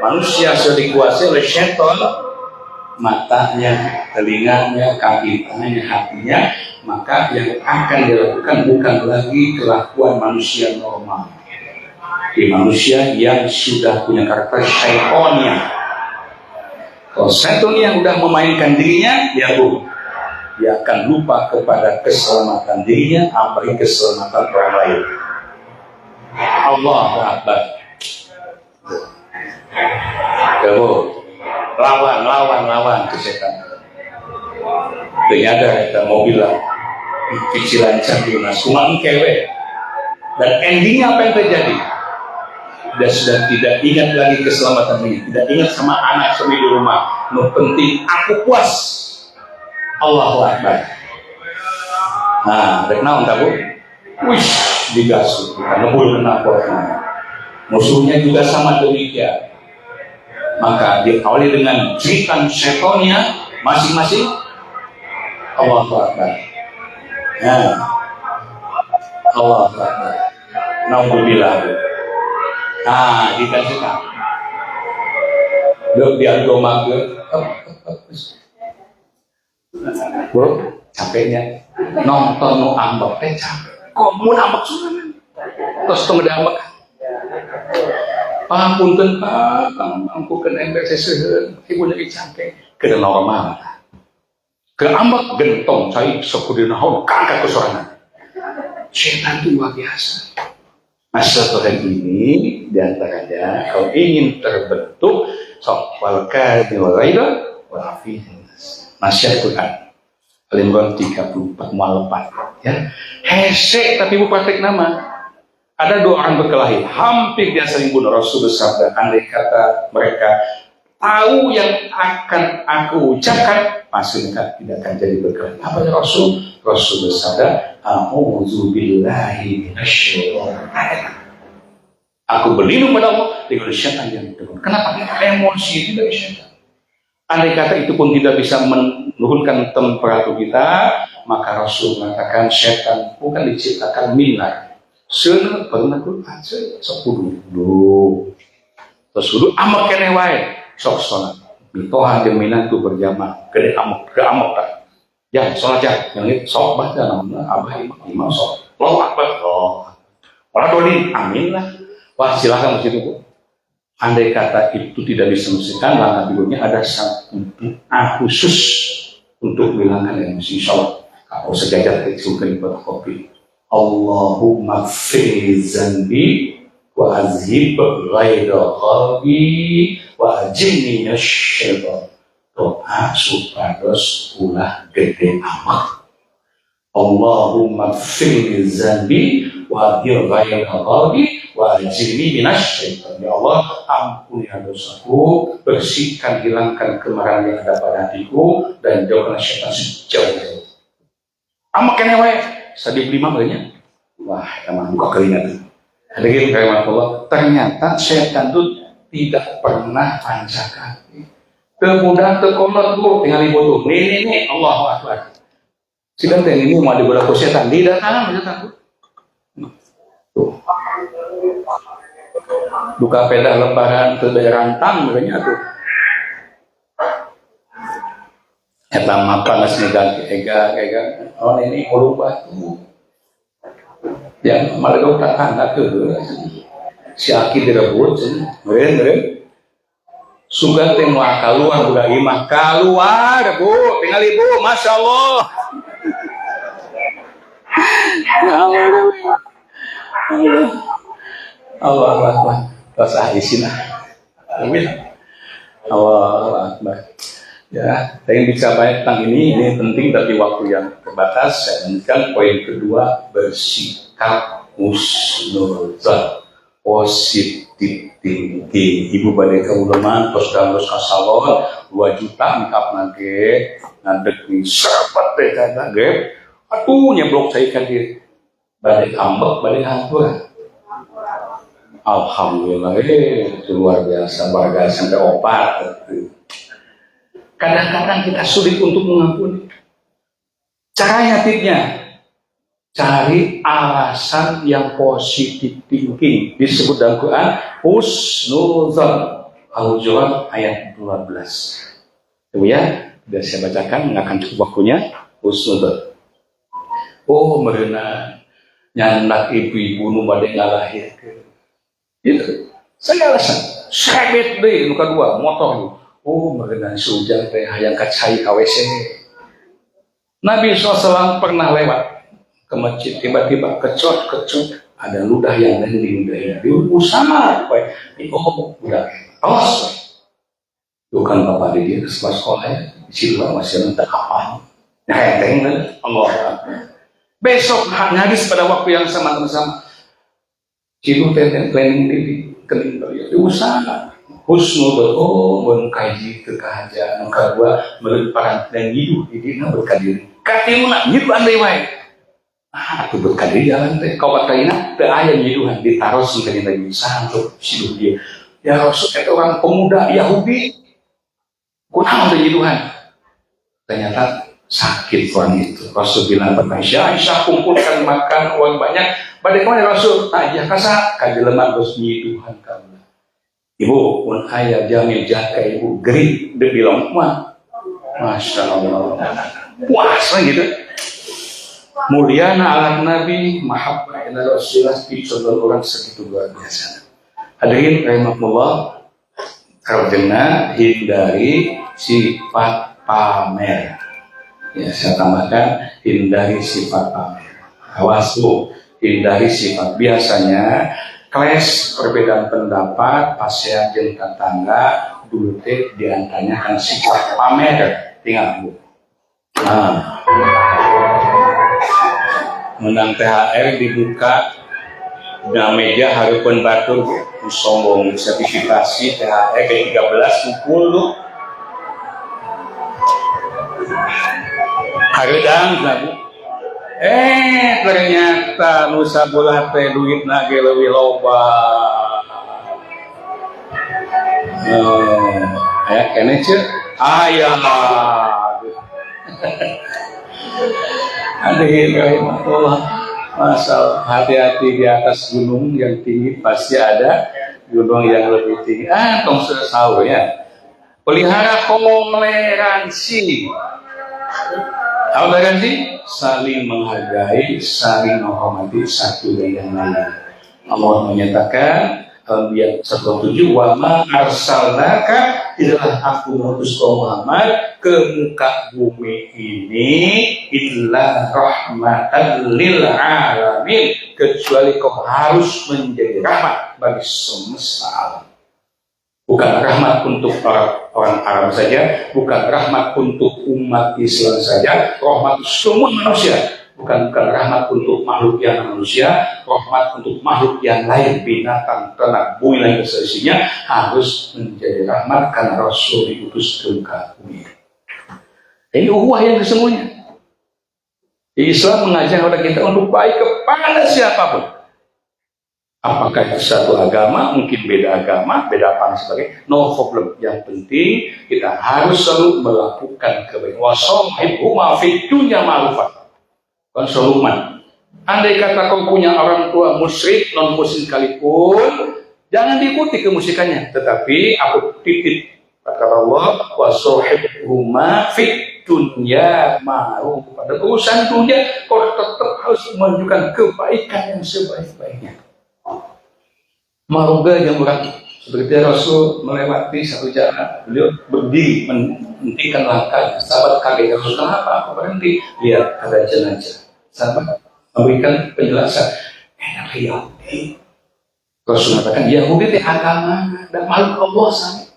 manusia sudah dikuasai oleh syaitan, matanya, telinganya, kaki tangannya, hatinya, maka yang akan dilakukan bukan lagi kelakuan manusia normal, di manusia yang sudah punya karakter syaitannya. Kalau syaitan yang sudah memainkan dirinya, dia akan lupa kepada keselamatan dirinya, apalagi keselamatan orang lain. Allahu Akbar. Lawan ke setan. Ternyata kita mau bilang cicilan lunas, cuma kewe. Dan endingnya apa yang terjadi? Dia sudah tidak ingat lagi keselamatan ini, tidak ingat sama anak suami di rumah. Yang penting aku puas. Allahu Akbar. Nah, rek naon tahu? Wish digas, ngebul kenapa? Musuhnya juga sama demikian. Maka diawali dengan jeritan setonnya masing-masing. Allahu Akbar. Nah, Allahu Akbar. Naudzubillah. Nah, dikasihkan. Dok diagama ke. Bro, capeknya nonton nu ambek teh capek. Kok mau ambek sunan? Terus tong ngambek. Pangapunten Pak, ampunkeun ember seseuheun, ibu lagi cangkeng, keur normal. Keur ambek gentong cai sakudina haun kangkat kesorangan. Setan itu luar biasa. Masa Tuhan ini diantaranya kalau ingin terbentuk sok walka diwalaida walafinas. Nasihat Quran Al-Imran 34 mual 4 ya. Hesek tapi bu praktek nama. Ada dua orang berkelahi, hampir dia saling bunuh. Rasul bersabda, andai kata mereka tahu yang akan aku ucapkan, pasti mereka tidak akan jadi berkelahi. Apa ya Rasul? Rasul bersabda, a'udzubillahi minasyaitonir rajim. Aku berlindung pada Allah dari syaitan yang turun. Kenapa? Emosi itu dari syaitan. Andai kata itu pun tidak bisa menurunkan temperatur kita, maka Rasul mengatakan syaitan bukan diciptakan minar. Seuneu pernah Quran sok kudu. Terus kudu amak keneh wae sok salat. Bitohan jeung minat tu berjamaah, gede amok kan. Ya salat ya, yang ini sok baca namanya abah imam sok. Allahu akbar. Ora doli amin lah. Wah silakan begitu Bu. Andai kata itu tidak diselesaikan, maka berikutnya ada satu khusus untuk bilangkan emosi. Insyaallah kalau sejajar kecil keribat kopi. Allahumma fir zanbi wa azhib ghaira qalbi wa ajinni nasyaitan. Doa supados ulah gede amat. Allahumma fir zanbi wa azhib ghaira qalbi wa ajinni nasyaitan. Ya Allah, ampuni dosaku, bersihkan, hilangkan kemarahan yang ada pada hatiku dan jauhkan syaitan sejauh-jauh. Amak kene wae sadib 5 banyak. Wah, emang buka keringat. Hadirin rahimakumullah, ternyata setan itu tidak pernah pancakati. Kemudian terkolot Bu, tinggal ibu tuh. Nih, Allahu Akbar. Sidang teh ini mau digoda ku setan, tidak tangan Bu. Tuh. Duka peda lebaran ke daerah rantang makanya tuh. Eta makan nasi ega. Oh ini ulung batu. Yang malah tak tanda ke si Aki direbut, meren. Sugan teh moal keluar budak imah keluar Bu, tinggal ibu, masya Allah. Ya Allah Akbar. Terus isinah. Amin. Allah Akbar. Ya, saya ingin bicara banyak tentang ini penting tapi waktu yang terbatas. Saya lanjutkan poin kedua, bersikap husnuzan, positif tinggi. Ibu badai keulamaan, terus dalam kasalon 2 juta mikap nage, ngadek nih sahabat deh kata ge, aduh nyeblok saya kan dia badai ambek, badai hancur. Alhamdulillah, itu luar biasa, bagai sampai opat. Kadang-kadang kita sulit untuk mengampuni. Caranya tipnya, cari alasan yang positif thinking. Disebut dalam Quran, husnuzan. Al-Hujurat ayat 12. Itu ya, sudah saya bacakan, nggak akan cukup waktunya. Husnuzan. Oh, merena nyandak ibu-ibu nu bade ngalahir. Itu. Saya alasan. Sebet deh, luka 2, motor itu. Oh, mengenai sujang teh hayang kacai KWC. Nabi SAW pernah lewat ke masjid, tiba-tiba kecot, ada ludah yang landing dari Usama, oh, udah, awas, bukan bapak di dia sekolah ya, di situ masih minta apa? Allah. Besok hadis pada waktu yang sama-sama, situ landing di kening dari Usama. Husnul mengkaji kekahajaan kedua melimparan dan hidup di dina berkadir katimuna hidup andai wae aku berkadir jalan teh kau kataina teu aya nyiduhan ditaros di kana Nabi santo siduh dia ya Rasul eta orang pemuda Yahudi kunaon teh nyiduhan ternyata sakit orang itu. Rasul bilang pada Aisyah kumpulkan makan uang banyak pada kemana Rasul aja kasa kajeleman terus nyiduhan kamu ibu pun ayah jamil jaga ibu gerik de bilang mah masya Allah puasa gitu muliana alam Nabi mahabbah ila Rasulullah dicontoh orang segitu luar biasa Hadirin rahimakumullah, karena hindari sifat pamer. Ya, saya tambahkan hindari sifat pamer. Awas tuh, hindari sifat. Biasanya clash perbedaan pendapat pasien jeung tetangga dulu teh diantaranya kan sifat pamer. Tinggal Bu. Nah, menang THR dibuka dan meja hareupeun batur sombong sertifikasi THR ke 13 kumpul lu hareudang lagu ternyata nu sabulah teh duitna ge leuwih loba aya keneh ceuk aya hadirin rahimahullah. Masalah hati-hati di atas gunung yang tinggi pasti ada gunung yang lebih tinggi. Tong sudah tahu ya. Pelihara toleransi. Toleransi saling menghargai, saling menghormati satu dan yang lain. Allah menyatakan Al-Anbiya 107 wa ma arsalnaka tidaklah aku mengutus kau Muhammad ke muka bumi ini illa rahmatan lil alamin, kecuali kau harus menjadi rahmat bagi semesta alam. Bukan rahmat untuk orang Arab saja, bukan rahmat untuk umat Islam saja, rahmat semua manusia. Bukan rahmat untuk makhluk yang manusia, rahmat untuk makhluk yang lain, binatang, ternak, bumi lain seisinya harus menjadi rahmat karena Rasul diutus ke muka bumi. Ini ukhuwah yang sesungguhnya. Islam mengajak kepada kita untuk baik kepada siapapun. Apakah itu satu agama, mungkin beda agama, beda apa dan sebagainya, no problem. Yang penting kita harus selalu melakukan kebaikan. Wasahibhuma fid dunya ma'rufah. Konsumen. Andai kata kau punya orang tua musyrik, non muslim sekalipun, jangan diikuti kemusikannya. Tetapi aku titip kata Allah, wasahibhuma fid dunya ma'ruf. Pada urusan dunia kau tetap harus menunjukkan kebaikan yang sebaik-baiknya. Maruga yang berat. Seperti Rasul melewati satu jalan, beliau berdiri menghentikan langkahnya. Sahabat kaget, Rasul kenapa? Apa berhenti? Lihat ada jenazah. Sahabat memberikan penjelasan. Enak Yahudi. Rasul mengatakan Yahudi itu agama dan makhluk Allah sama.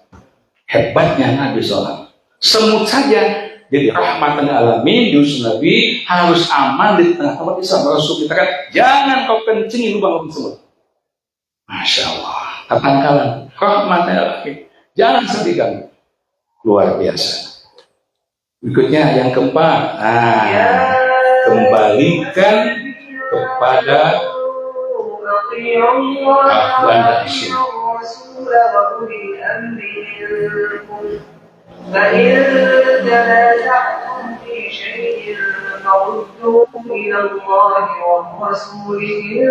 Hebatnya Nabi SAW. Semut saja jadi rahmatan alamin, diutus Nabi harus aman di tengah umat Islam. Rasul katakan jangan kau kencingi lubang semut. Masya Allah. Tatangkalan rahmatan alamin. Jangan sedih kamu. Luar biasa. Berikutnya yang keempat. Kembalikan kepada Al-Quran dan Sunnah. فإن تنازعتم في شيء فردوه إلى الله والرسول إن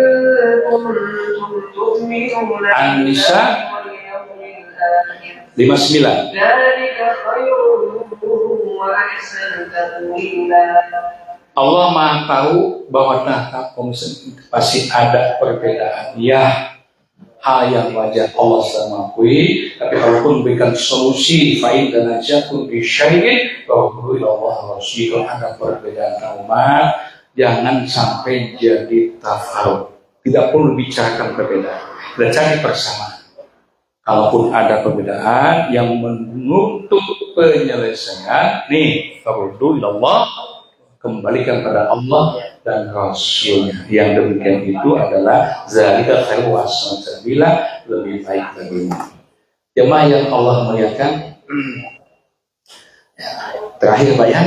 كنتم تؤمنون An-Nisa واليوم الآخر 59. ذلك خير وأحسن تأويلا. Allah Maha tahu bahwa tahap itu pasti ada perbedaan. Ya, hal yang wajar Allah sudah mengakui. Tapi kalaupun memberikan solusi, fa'in dan aja pun bisyai'in bahwa Allah Rasul ada perbedaan umat, jangan sampai jadi tafarruq. Tidak perlu bicarakan perbedaan, kita cari persamaan. Kalaupun ada perbedaan yang menuntut penyelesaian, nih, faruddu ilallah, kembalikan pada Allah dan Rasulnya. Yang demikian itu adalah zalika khairu wa ahsanu ta'wila, lebih baik baginya. Jemaah yang Allah muliakan, terakhir Pak ya,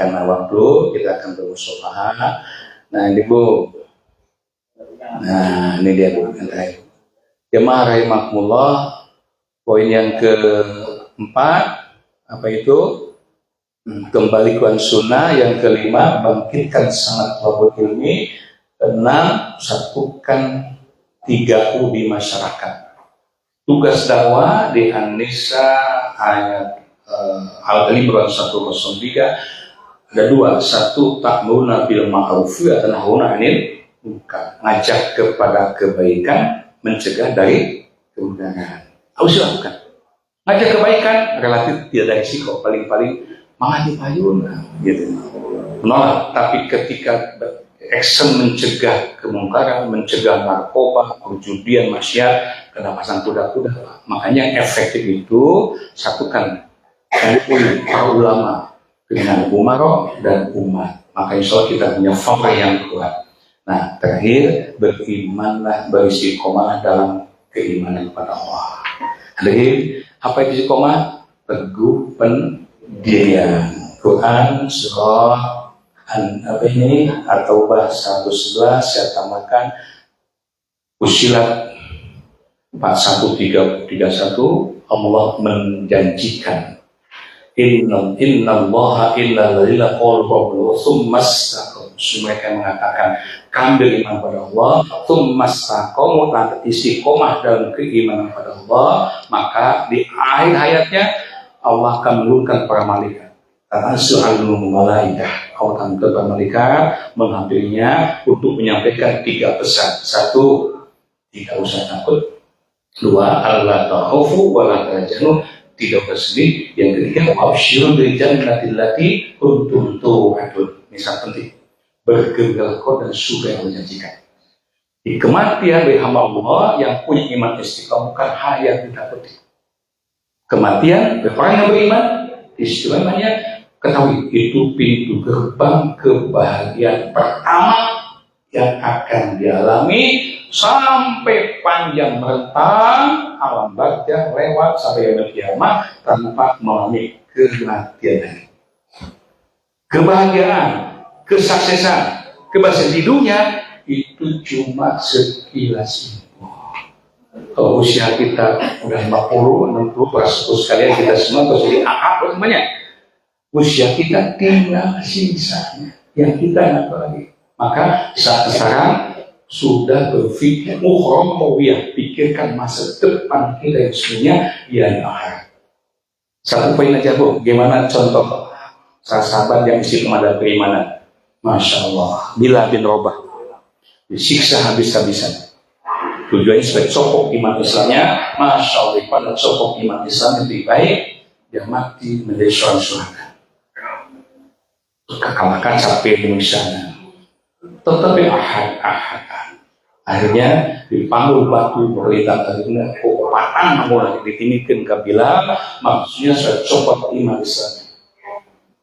karena waktu kita akan bermusyawarah. Nah ini Bu, ini dia Bu yang terakhir. Jemaah rahimakumullah, poin yang keempat apa itu? Kembali ke sunnah. Yang kelima, bangkitkan semangat thalabul ilmi. 6, satukan 3U di masyarakat. Tugas dakwah di An-Nisa ayat Al-Imran 103 ada 2. 1, ta'muruna bil ma'ruf wa tanhauna 'anil munkar. Ngajak kepada kebaikan, mencegah dari kemudahan. Harus dilakukan. Ngajak kebaikan relatif tidak ada risiko, paling-paling malah dipayun gitu. Menolak, tapi ketika action mencegah kemungkaran, mencegah narkoba, perjudian, maksiat, kena pasang kuda-kuda. Makanya efektif itu satukan para ulama dengan umaro dan umat. Maka insya Allah kita punya fakta yang kuat. Nah, terakhir berimanlah, beristiqomah dalam keimanan kepada Allah. Jadi apa itu istiqomah? Teguh pendirian. Quran surah At-Taubah 111 saya tambahkan Fussilat 4131 Allah menjanjikan innallaha illa ladzina qalu tsumastaqamu. Mereka mengatakan kami beriman pada Allah, tsumastaqamu, lantas istiqomah dalam keimanan pada Allah, maka di akhir hayatnya Allah akan menurunkan para malaikat. Tanazzalu malaikah, Allah akan menurunkan malaikat menghampirinya untuk menyampaikan 3 pesan. 1, tidak usah takut. 2, alla takhafu wa la tahzanu, tidak bersedih. Yang ketiga, wabsyirul bil jannatil lati kuntum tu'adun. Ini sangat penting. Bergembiralah kau dan surga yang menjanjikan. Di kematian bagi hamba Allah yang punya iman istiqomah bukan hal yang ditakuti. Kematian bagi orang yang beriman istilahnya ketahui itu pintu gerbang kebahagiaan pertama yang akan dialami sampai panjang merentang alam barzah lewat sampai yaumul kiamah tanpa mengalami kematian. Kebahagiaan, kesuksesan, kebahagiaan di dunia itu cuma sekilas info. Kalau usia kita udah 50, 60, ratus sekalian kita semua terus jadi akak semuanya. Usia kita tinggal sisanya yang kita nggak tahu lagi. Maka saat sekarang sudah berpikir mukhramawiyah, pikirkan masa depan kita yang sebenarnya yang akhirat. Satu poin aja Bu, gimana contoh sahabat yang istiqomah dalam keimanan? Masya Allah, Bilal bin Rabah disiksa habis-habisan. Tujuannya supaya copok iman Islamnya. Masya Allah, pada copok iman Islam lebih baik dia mati menjadi seorang syuhada. Kekalahkan sampai di sana. Tetapi ahad. Akhirnya dipanggul batu berlitan akhirnya patah namun lagi ditinggikan ke Bilal, maksudnya saya copot iman Islam.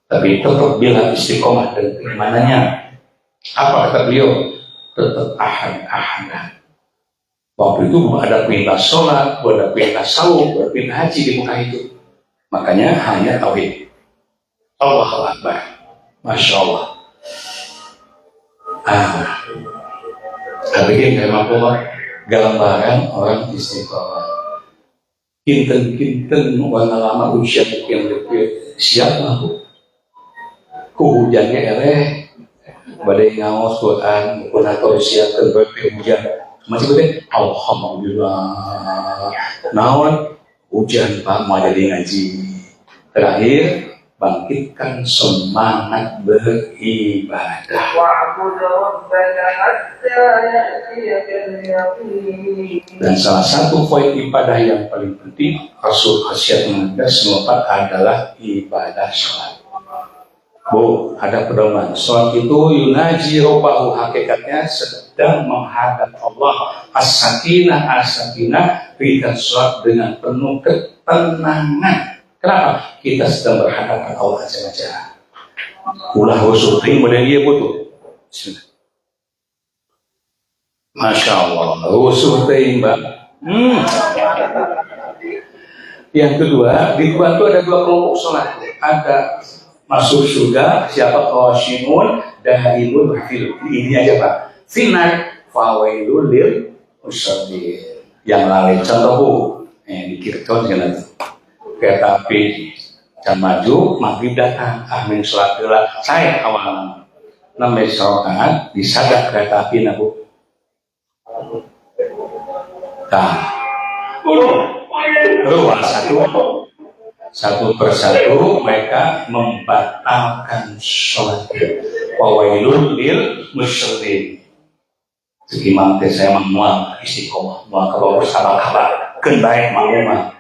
Tapi tetap Bilal istiqomah dan keimanannya. Apa kata beliau? Tetap ahad. Waktu itu ada perintah sholat, ada perintah saum, ada perintah haji di muka itu. Makanya hanya tauhid. Allahu Akbar. Masya Allah. Bikin tema Allah gambaran orang istiqomah. Kinten warna lama usia yang lebih siap lahu. Hujannya eleh, badai ngawas Quran, pun atau siap terbaik hujan. Masih betul? Alhamdulillah. Nawan hujan Pak mau jadi ngaji. Terakhir bangkitkan semangat beribadah. Dan salah satu poin ibadah yang paling penting Rasul khasiat mengajar semua adalah ibadah sholat. Bu, ada pedoman. Sholat itu yunaji robahu, hakikatnya sedang menghadap Allah. As-sakinah, berikan sholat dengan penuh ketenangan. Kenapa? Kita sedang berhadapan Allah saja. Ulah usutin pada dia butuh. Masya Allah, usutin Mbak. Yang kedua, di Quran itu ada 2 kelompok sholat. Ada masuk surga, siapa khashimun, dahilun, hafil. Ini aja Pak. Finar, fawailul lil musallin. Yang lain, contoh Bu, dikirkan dengan itu. Kereta api jam maju, maghrib datang, amin sholat gelah, saya awal namanya sholat, disadap kereta api nabu. Ruang satu persatu mereka membatalkan sholat. Wawailul lil musallin. Imam saya mual istiqomah, mual kalau bersama kabar. Kendaik mau mah.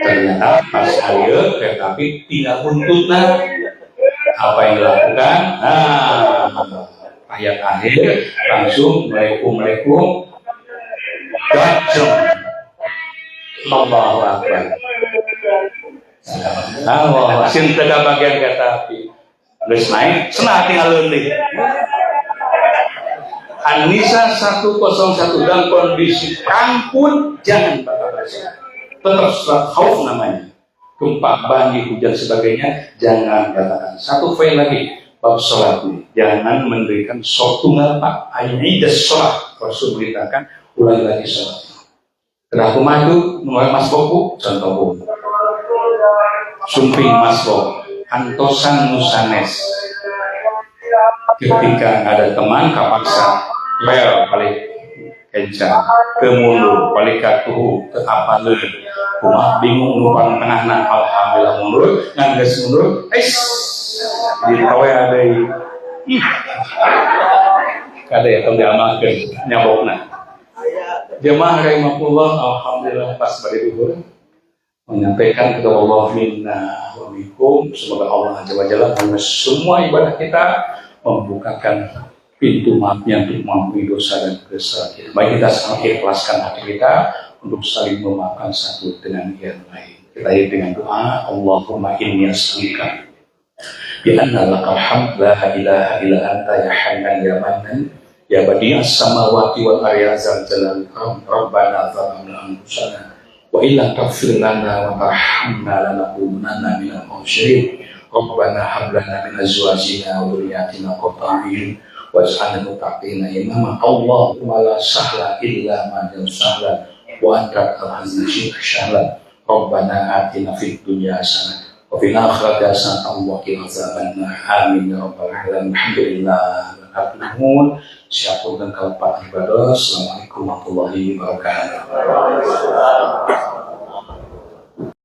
Ternyata pas ayo kereta api tinggal buntutna. Apa yang dilakukan? Ayat akhir langsung Assalamualaikum gacung. Allahu Akbar. Allah cinta ke bagian kereta api. Terus naik, senang tinggal leunding. Anissa 101 dalam kondisi kampun jangan basa-basi. Tetap surat khauf namanya. Gempa, banjir, hujan sebagainya jangan katakan. Satu fail lagi bab sholat ini. Jangan mendirikan sholat tunggal pak. Ini dah sholat. Rasul beritakan ulangi lagi sholat. Kenapa maju nomor Mas Boku contoh Sumping Mas Boku Antosan Nusanes ketika ada teman kapaksa lel balik kencang ke mundur balik ke tuhu ke apa lu rumah bingung numpang tengah alhamdulillah mundur ngandes mundur di tawe ada kada ya kalau diamalkan nyabokna jemaah rahimahullah alhamdulillah pas pada duhur menyampaikan kepada Allah minna wa minkum semoga Allah azza wa jalla semua ibadah kita membukakan pintu maafnya untuk mengampuni dosa dan kesalahan kita. Baik kita sangat ikhlaskan hati kita untuk saling memaafkan satu dengan yang lain. Kita dengan doa Allahumma inni as'aluka bi anna lakal hamd la ilaha illa anta ya hayyan ya mannan ya badi'as samawati wal ardi ya zal jalali rabbana zalamna anfusana wa illam taghfir lana wa tarhamna lanakunanna minal khasirin rabbana hab lana min azwajina wa dhurriyyatina qurrata a'yun waj'alna lil muttaqina imama Allahumma la sahla illa ma sahla wa anta al-hazina sahla rabbana atina fid dunya hasanah wa fil akhirati hasanah wa qina adzabannar amin ya rabbal alamin alhamdulillah wa syukur dan kelepat ibadah. Assalamualaikum warahmatullahi wabarakatuh.